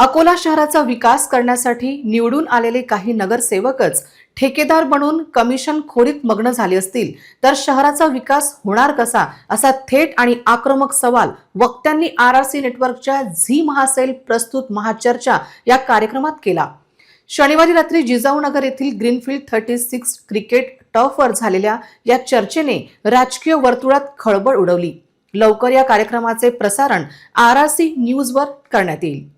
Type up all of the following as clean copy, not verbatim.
अकोला शहराचा विकास करण्यासाठी निवडून आलेले काही नगरसेवकच ठेकेदार बनून कमिशनखोरीत मग्न झाले असतील तर शहराचा विकास होणार कसा, असा थेट आणि आक्रमक सवाल वक्त्यांनी आरआरसी नेटवर्कच्या झी महासेल प्रस्तुत महाचर्चा या कार्यक्रमात केला। शनिवारी रात्री जिजाऊनगर येथील ग्रीनफील्ड 36 क्रिकेट टर्फवर झालेल्या या चर्चेने राजकीय वर्तुळात खळबळ उडवली। लवकर या कार्यक्रमाचे प्रसारण आरआरसी न्यूजवर करण्यात येईल।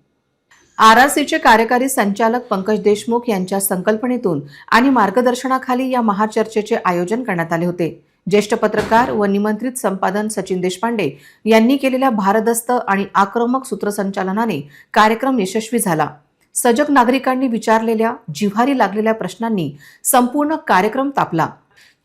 आरआरसीचे कार्यकारी संचालक पंकज देशमुख यांच्या संकल्पनेतून आणि मार्गदर्शनाखाली या महाचर्चेचे आयोजन करण्यात आले होते। ज्येष्ठ पत्रकार व निमंत्रित संपादन सचिन देशपांडे यांनी केलेल्या भारदस्त आणि आक्रमक सूत्रसंचालनाने कार्यक्रम यशस्वी झाला। सजग नागरिकांनी विचारलेल्या जिव्हारी लागलेल्या प्रश्नांनी संपूर्ण कार्यक्रम तापला।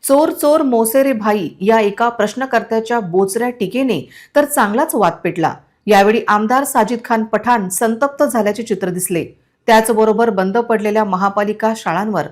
चोर चोर मोसेरे भाई या एका प्रश्नकर्त्याच्या बोचऱ्या टीकेने तर चांगलाच वाद पेटला। यावेळी आमदार साजिद खान पठाण संतप्त झाल्याचे चित्र दिसले। त्याचबरोबर बंद पडलेल्या महापालिका शाळांवर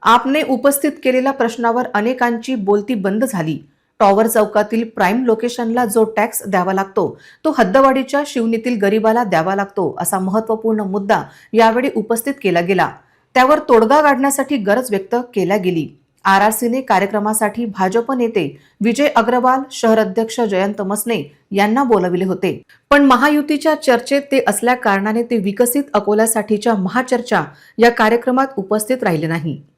आपने उपस्थित केलेल्या प्रश्नावर अनेकांची बोलती बंद झाली। टॉवर चौकातील प्राइम लोकेशनला जो टॅक्स द्यावा लागतो तो हद्दवाढीच्या शिवणीतील गरीबाला द्यावा लागतो, असा महत्त्वपूर्ण मुद्दा यावेळी उपस्थित केला गेला। त्यावर तोडगा काढण्यासाठी गरज व्यक्त केल्या गेली। आरआरसीने कार्यक्रमासाठी भाजप नेते विजय अग्रवाल, शहर अध्यक्ष जयंत मसने यांना बोलविले होते, पण महायुतीच्या चर्चेत ते असल्या कारणाने ते विकसित अकोल्यासाठीच्या महाचर्चा या कार्यक्रमात उपस्थित राहिले नाही।